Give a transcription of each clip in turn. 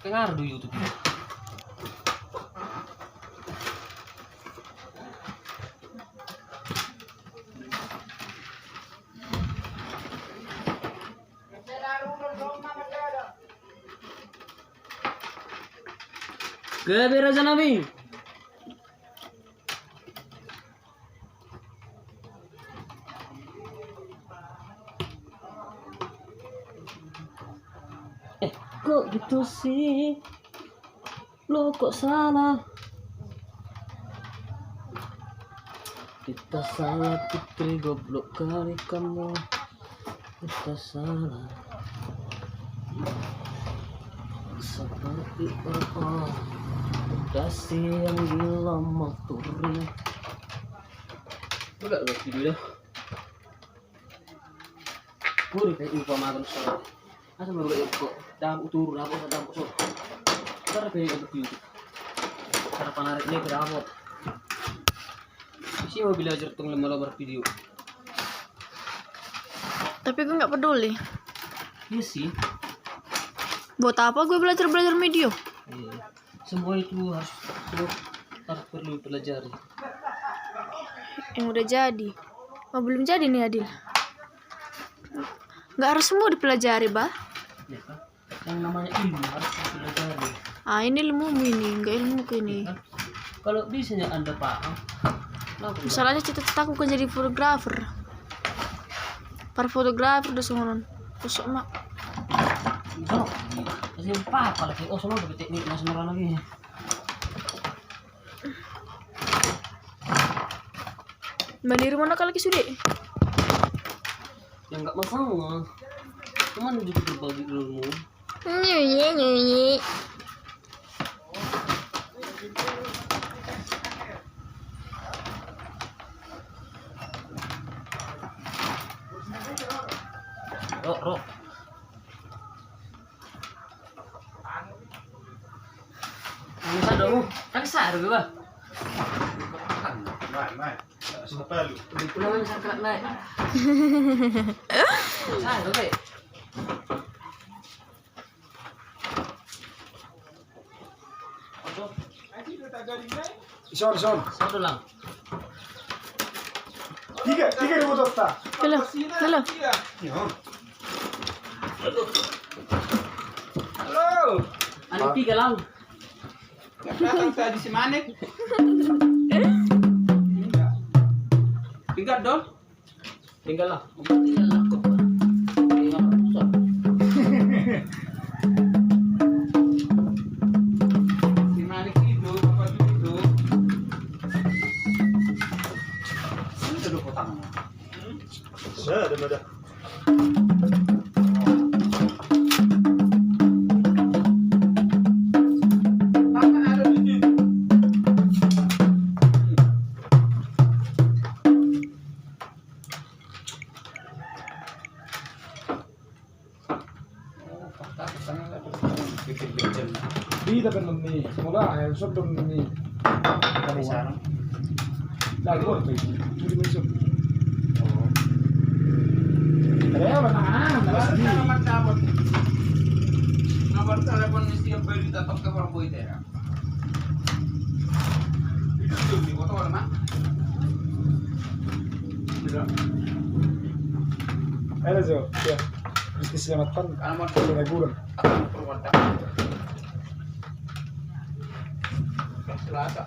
Kengar di YouTube. Gak raja nabi. Kok gitu sih? Lo kok salah? Kita salah putri goblok kali kamu. Kita salah. Seperti dasi yang gila motorin. Enggak lo video dah. Gue kayak info makan soal. Asa baru kok dalam turun apa dalam kosong. Cara kayak begitu. Cara panariknya berapa? Isi mau belajar tentang lembaga video. Tapi gue nggak peduli. Iya sih. Buat apa gue belajar video? Iya. Semua itu harus perlu pelajari. Yang udah jadi. Oh, belum jadi nih Adil. Nggak harus semua dipelajari, Bah. Ya kan? Yang namanya ilmu harus dipelajari. Ah, ini ilmumu ini, nggak ilmuku ini. Ya kan? Kalau bisanya Anda paham, Misalnya cita-citaku kan jadi fotografer. Para fotografer udah semua kosong mak. Jangan, kasih apa lagi? Oh, soalnya udah teknik nasional lagi. Mandiri mana kali sudah? Ya nggak masalah. Cuman juga berbagi ilmu. Nyanyi. Rok. Bisa dong. Kan sadar gue, Bah. Naik. Siapa lu? Udah pulang kan sakrat naik. Sadar, Be. Son. Satu lang. Tiga ribu total. Halo. Halo. Ano tiga lang? Datang tadi si Manik. Tinggal dong. Tinggal lah. Tinggal lah. Tinggal lah. Si Manik itu apa itu? Ini dulu potangnya. Ada. Tangan ada di sini. Oh, patah tangan ada. Bikin becel. Di tapi nih. Mula yang sudah nih. Dari sana. Dah gua tuh. Jadi besok. Ada apa nah? Nomor telepon mesti yang beli tetap ke orang boy ya. Itu tuh di foto mana? Tidak. Ada Jo. Ya. Mesti selamatkan. Kalau mau Kalau reguler. akan perwakilan. Selasa.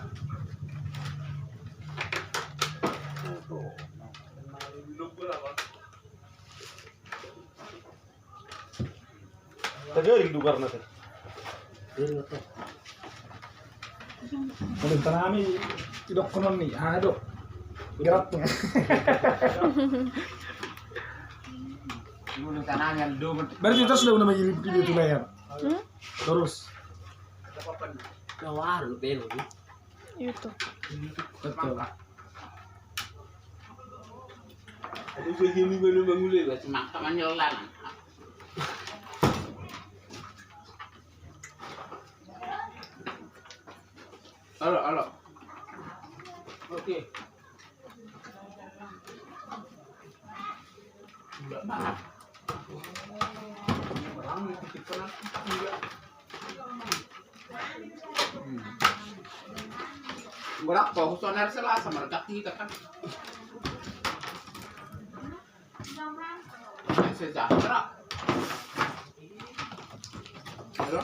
Tagaling lugar natin. Kalau tanami tidak konon nih, aduh. Gerak tuh. Dulu tanangan do. Berarti kita sudah nama video itu layar. Terus. Kawar lu belo ni. YouTube. Betul. Aduh segini baru mengulai baca makaman nyelan. Halo. Oke. Enggak maaf. Orang yang titip kenal enggak. Berapa? Husoner Selasa mereka kita kan. Sejahtera. Halo.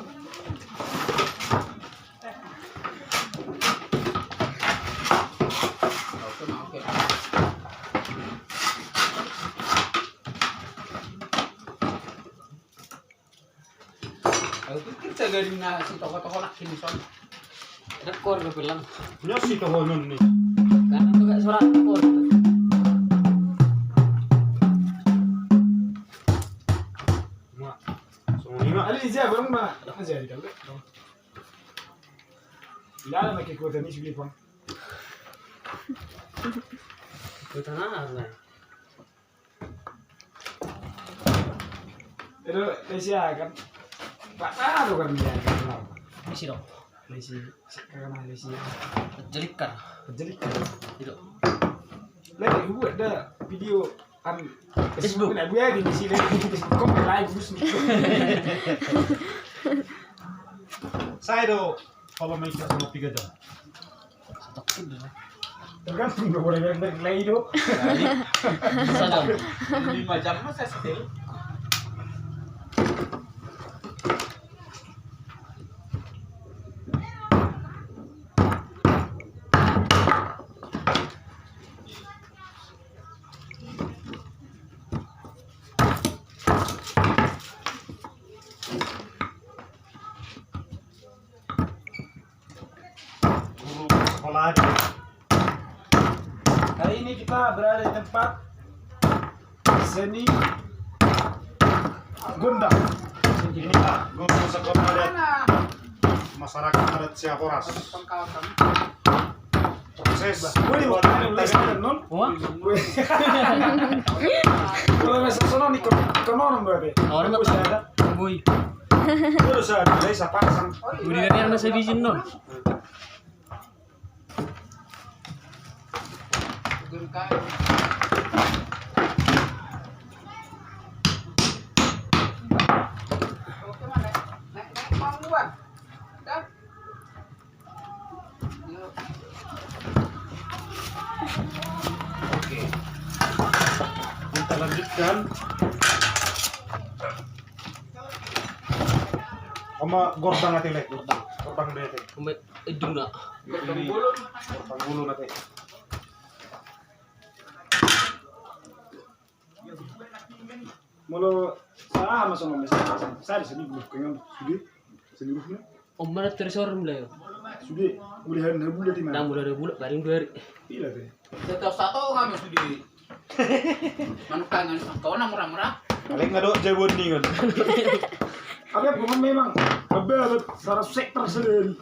Oke. Aku kita galing na si toko-toko nak sini son. Rekor gue bilang. Punya si kawanan nih. Karena tuh gak surat rekor. Mak. Semua ali aja belum mah. Aja di dalam. Lala nak ikut ni sini pun. Gue tanah lah. Itu Lesia kan. Tak tahu kan dia kenal. Isi dong. Lesi karena Lesia Jelikan. penjelikan. Tidak. Lagi gue ada video Facebook. Nak buat di sini. Kau live terus nih. Saya do kalau make up sama 3 jam. Stok itu. Tergantung dong orang yang lain do. Bisa dong. 5 jam masa still. Sekolah aja. Kali ini kita berada di tempat seni Gondang. Inilah Gondang Sekolah adat masyarakat adat Siaporas. Proses buat non. Wah. Kalau masih sono nih konon berarti. Orang Terus mah ada. boy. Terus ada desa pasang. Gue dengar masa bizin non. Kita lanjutkan sama gordang nanti lek gordang deh teh Kumet edung nak. gordang bulu nanti mulu sama sama misalnya saya di sini belum kenal sudah seluruhnya Om mana tersor mulai. sudah mulihan bulan di mana Nang mulai bulan baring 2 hari. iya teh Satu kami sudah. Manukangan kau nak murah-murah. paling nggak ada jawab nih kan apa bukan memang lebih secara sektor sendiri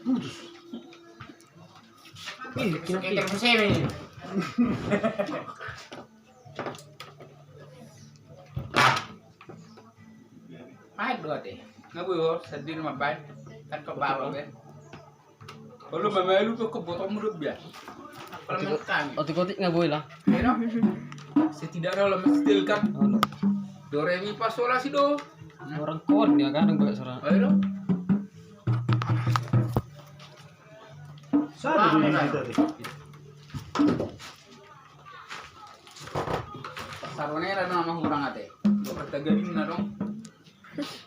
putus Ih, Kita kesini. Mahal dua deh. Nggak boleh sedih mah baik. Kan kau bawa kan. Kalau memalu tuh ke botol mulut biar. Kalau makan. Otik-otik nggak boleh lah. Ya, setidaknya lo mesti kan. Do re mi fa sol la si do. Orang kon ya kan yang banyak suara. Ayo. saya di sini tadi Sarone ra nama kurang ate. Do pertagaling na dong.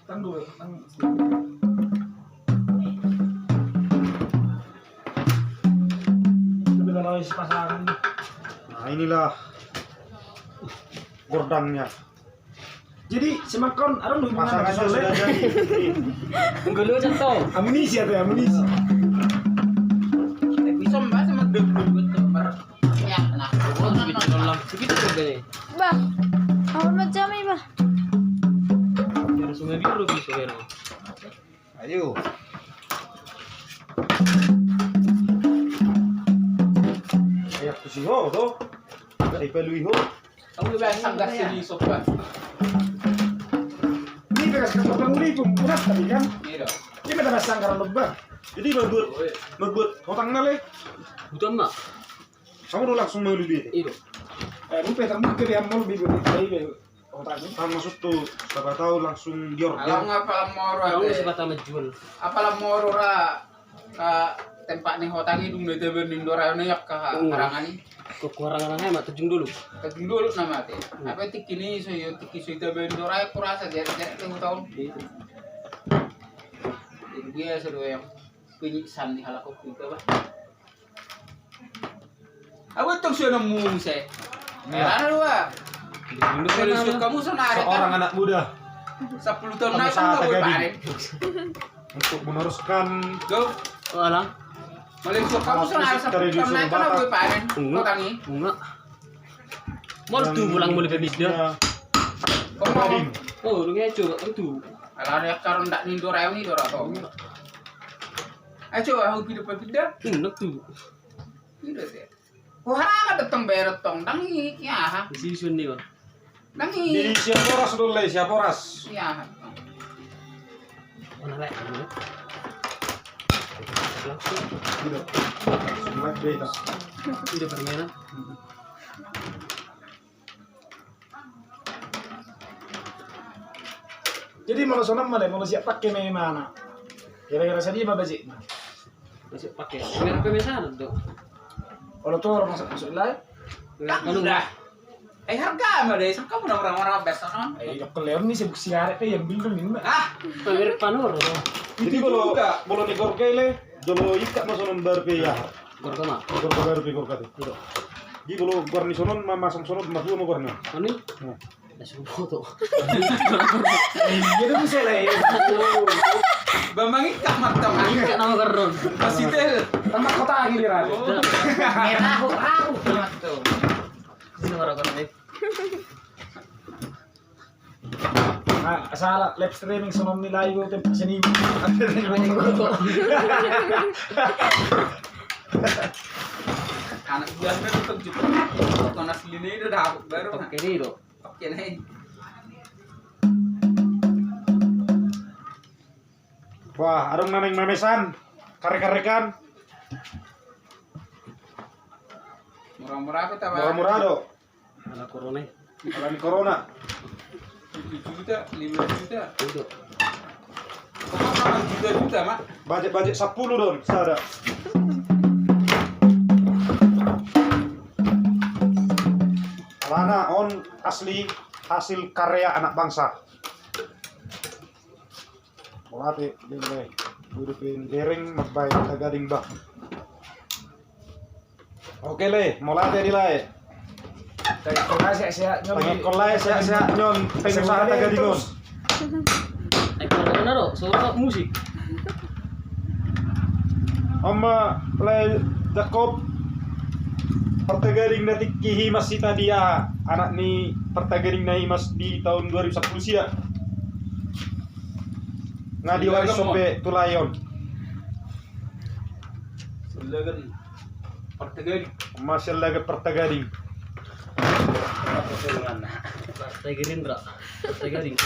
tangguh pasangan. Nah inilah gordangnya. Jadi semakon, ada lu Pasangannya sudah jadi. Enggak lu contoh. amunisi atau amunisi. Bisa mbak sama deg-deg betul bar. Ya, nah. Oh, segitu doang. Segitu harganya. Bah, kamu macam ini bah. Biar sungai biru gitu kan. Ayo. Ya tuh ho tuh. Dari pelui ho. Kamu lebih sanggar sini sopan. Ini bekas kapal uli pun punas tadi kan. Iya. Ini bekas sangkaran lebah. Jadi membuat hutang nale. Butuh mak. Kamu udah langsung mau lebih. Iya. Lupa kamu ke dia mau lebih dari hutang. Kamu masuk tuh, siapa tahu langsung dior. Alam ngapa moro Kamu ate. siapa tahu menjual. Apalah moro ra ka tempat nih hotangi dung de tebe ning dorane yak ka harangani. Kekurangan mak tujung dulu. Taging dulu nama te. Apa tikini so yo tiki so tebe dorai kurasa jadi temu tahun. Itu. Jadi dia sedo yang penyiksaan di halako kita ba. Awak tong sio nemu se. Merana lu ah. Kalau kamu sonare Seorang kan anak muda 10 tahun Kamu nak saat kan boleh gading. pare. untuk meneruskan Go. Oh alang. Malaysia kamu sonare 10 Dari tahun nak kan Batak. boleh pare. Enggak. Hotangi. Enggak. Mau tuh pulang mulai bebis dia. Kamu Gading. Oh, lu ngeco itu. ala ada karon ndak ning dorai ni dora to. Ayo aku pindah. Enak tuh. Pindah deh. Ko haranga datang beret tong dangi ya. Di sini nih, Bang. Dangi. Di Siaporas dulu lah, Siaporas. Ya. Mana lek? Langsung Gitu. Sebelah beda. udah permainan. Jadi mau sonam mana mau siap pakai mana? Kira-kira sedih apa bajik? Masih pakai. Merah pemesanan tuh. Kalau tuh orang masuk live, Kalau Udah. Harga mah deh, kamu orang-orang besar kan? ayo kalian nih sibuk siaret yang bilang ini mbak. Ah, merah panur. Jadi kalau negor kele, dulu ikat masonon barbe ya. Gorgama. Negor barbe gor kate. Jadi kalau gor ni sonon masang sonon mas dua mau gorna. Anu? Dah subuh tuh. Jadi bisa lah ya. Bambang ikat mata mah. Kayak nama geron. Masih tel. Tambah kota lagi nih Merah rahu banget tuh. Sini orang-orang nih. Nah, salah live streaming sonam nilai gue tempat sini. Anak biasa tuh juga. Kalau nasi ini udah dapet baru. Oke nih tuh. Oke nih. Wah, adong naneng mamesan, karek-karekan, Murah-murah apa tak? murah-murah do. Anak corona. Alami corona. 7 juta, 5 juta. Itu. Kok juta-juta, Mak? Budget 10 don, sada. Lana on asli hasil karya anak bangsa. Mulate dile, budupin dereng magbay tagading ba. Oke le, mulate dilay. Dari kolai siap-siap Pengen kolay sehat-sehat nyon pengusaha tagadingon. Corona tuh, soal musik. Amma le Jakob pertagaring natik kihimas si tadia anak ni pertagaring na himas di tahun 2010 sia. Nga diwaris sobe tulayon. Sulagan. Pertegan. Masih lagi pertagaring. Partai Gerindra. Partai Garing.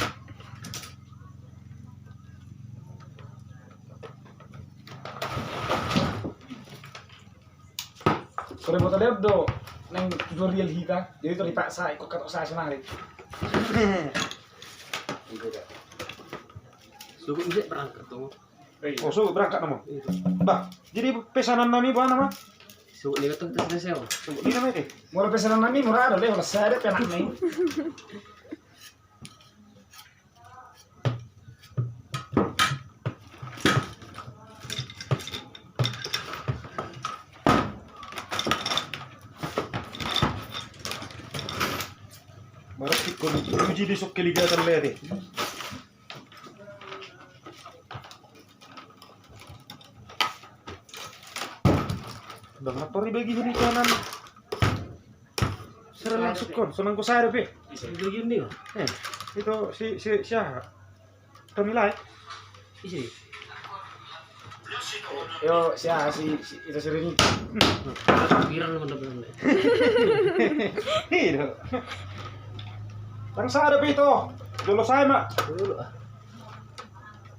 Kalau mau lihat do, neng tutorial hika, jadi itu dipaksa ikut kata saya senang. Suku bisa berangkat tuh. Oh, so berangkat nama. Bah, jadi pesanan nami apa nama? Suku ini tuh terus saya. Di nama itu. Mau pesanan nami murah ada, kalau saya ada penak neng. Berarti kon uji di sok keligatan lere. Bang motor bagi gini kanan. Serang langsung kon, senang ko saya pe. Begini nih. Itu si siapa? Kamilai. Isi. Yo, siapa si itu sering. Viral bener-bener. Itu. Bangsa ada pe itu. Dulu saya mak. Dulu ah.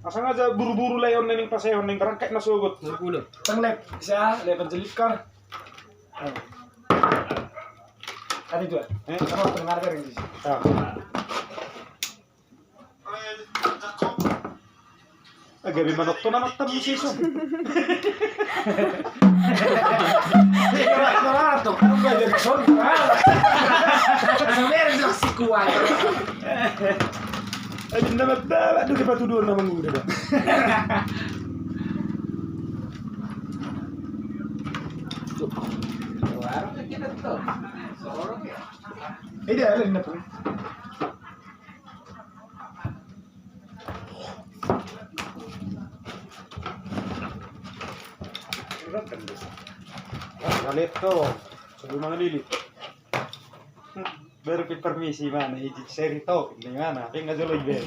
Asang aja buru-buru leon neng paseon neng berangkat nasugut. 10. Teng lep, siapa lep penjelikar. Tadi itu, kamu pendengar kan ini. Ah. Agak manok to naman tabi siso. Kalau tuh, kan gak jadi son. Sampai ada si kuat. Aja nama bala aduh dapat tuduhan nama gue dah. Warung kita tuh. Sorong ya. Ini ada ini pun. Galit to. Sebelum mga lilit. Baru permisi mana izin seri to di mana? Kayak nggak jauh ibe.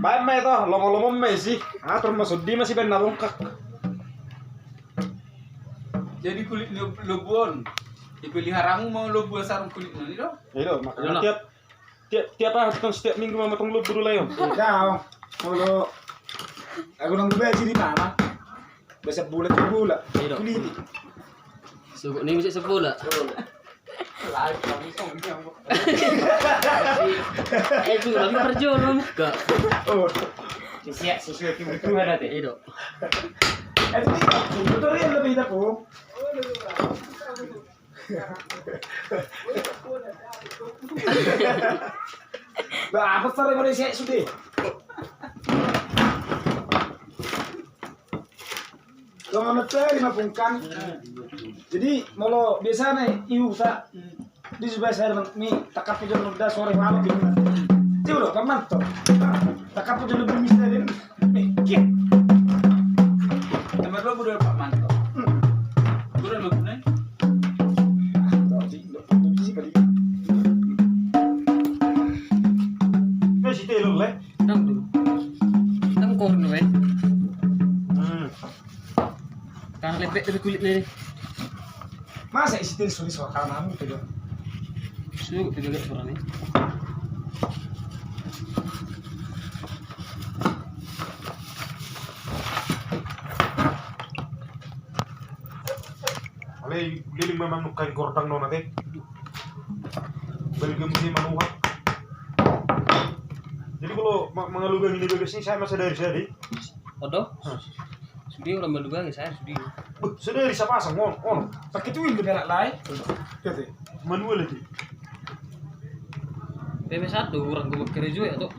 Baik to, lomo-lomo Messi. Ah termasuk di masih benar bongkak. Jadi kulit lobon dipeliharamu mau lo buat sarung kulit ini dong. Ya makanya tiap hari kan setiap minggu mama tong lu dulu lah yo. Kau, kalau aku nang gue di mana? Besok bulat Iya. kulit. Sugo ni bisa sekolah. Live kami sombong. Itu lagi perjuangan muka. Oh, Siap sesuai kebutuhan ada. Itu. betul ya lebih aku. Bah, apa sih Malaysia sudah? Kalau ngetel 50 kan. Jadi mau biasa nih iu sa di sebelah saya ni takap punya muda sore malam gitu. Jadi udah paman tuh. Takap punya lebih misalnya nih. Kiat. Nomor lo budal Pak Manto. Budal lo guna. Messi telo le. Nang tu. Nang korno eh. Kang lepek dari kulit ni. Masa isi tel suri soal kamu tuh. Sugo juga suara ni. Alay liling memang nukain kordang nona teh. Balik mesti manuha. Jadi kalau mengalugang ini bagus ini saya masa dari saya. Odo. Sudi orang Bandung saya sudi. Sedari sa pasang on. Pakai tuh ini berak lain. Gitu. Manual itu. PP1 orang gue kerja ya tuh.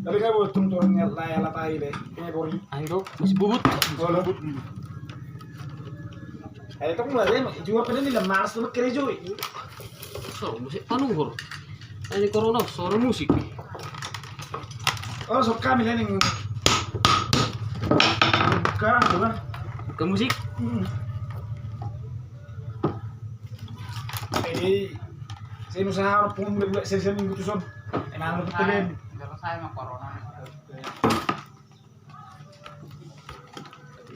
Tapi nggak boleh tunggu lain apa ini deh. Ini bori. Ayo masih bubut. Boleh. Itu mulai juga pada ini lemas tuh kerja itu. So musik panuhur. Ini corona suara musik. Oh, sok kami nih. Bukan, bukan. Bukan musik. Jadi saya usaha pun mulai seri minggu tuh son. Emang lu betul. Selesai mah corona.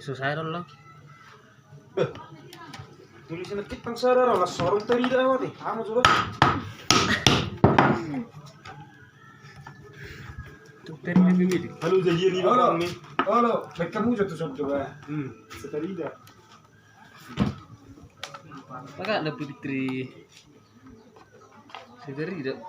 Susah lah. Tulisan kitang sarara lah sorong tadi dah mati. Kamu coba. Tuh tadi lebih. Halo jadi ni Halo. bang ni. Oh lo, baik kamu jatuh son coba. Setari dah. Maka lebih fitri. Sedari dah.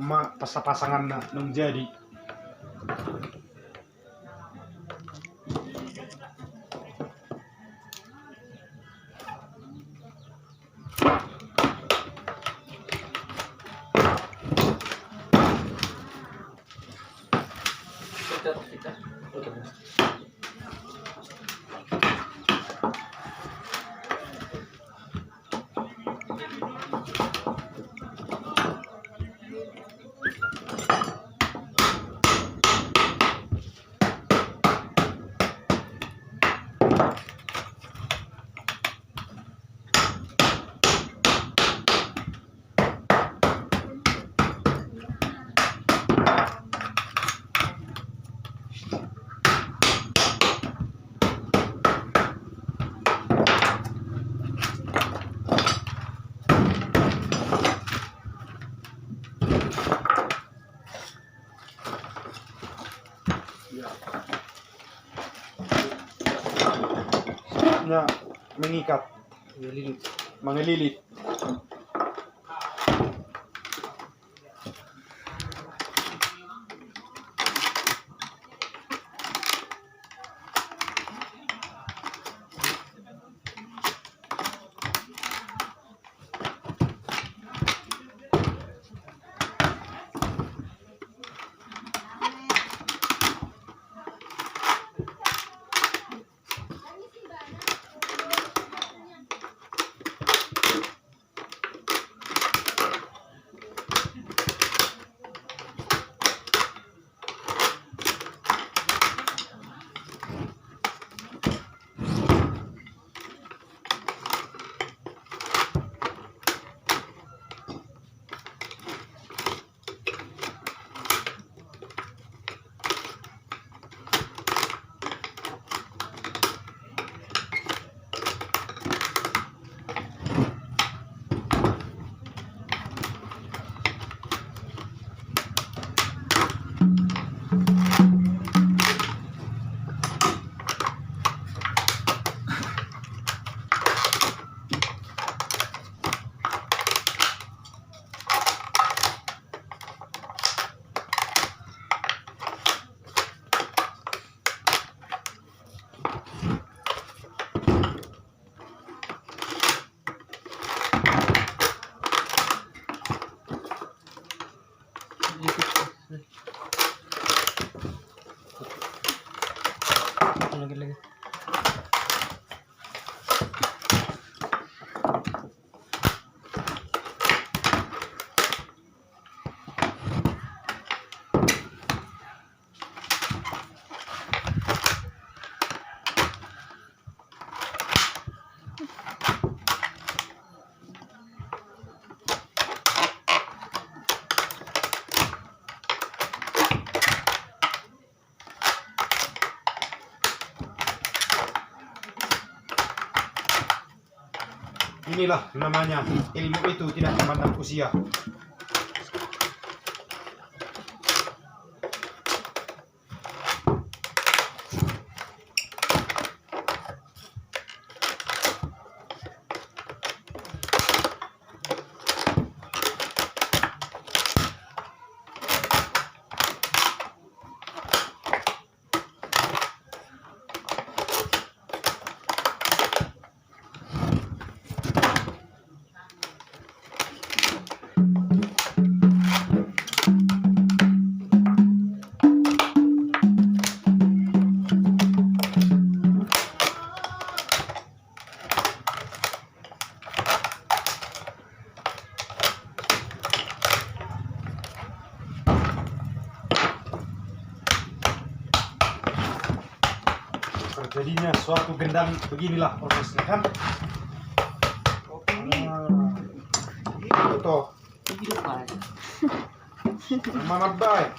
Mak pasangan na nung jadi. Nya mengikat, Ya lilit. mengelilit. Lagi. Inilah namanya ilmu itu tidak memandang usia. Terjadinya suatu gendang beginilah prosesnya kan. Itu toh. Hidup Pak. Mana baik.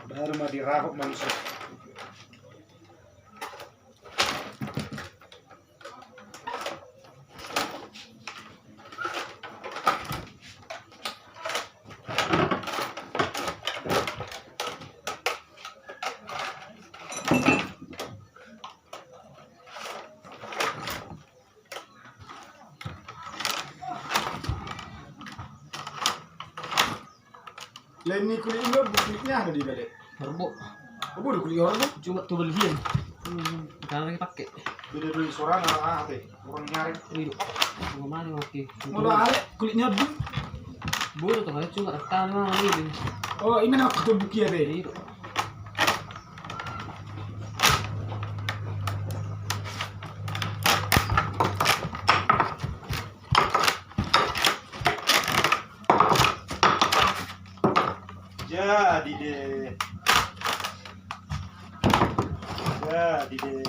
Baru mau dirabuk manusia. Lain ni kulit ini kulitnya ada di balik. Herbo. Apa ada kulit orang tu? Cuma tuh berlebihan. Jangan lagi pakai. Beda beli suara nggak ada. Orang nyari. Hidup. Gimana oke. Mula ada kulitnya tu. Bodoh tuh cuma tahan mana ini. Oh ini nak tu buki ada. Hidup. Jadi deh. Jadi deh.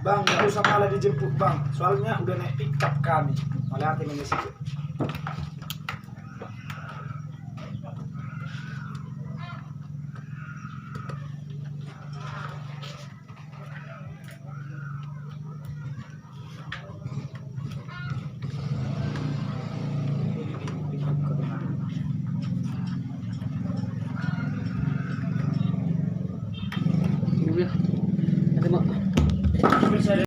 Bang, nggak usah malah dijemput bang. Soalnya udah naik pickup kami. Malah hati ini situ.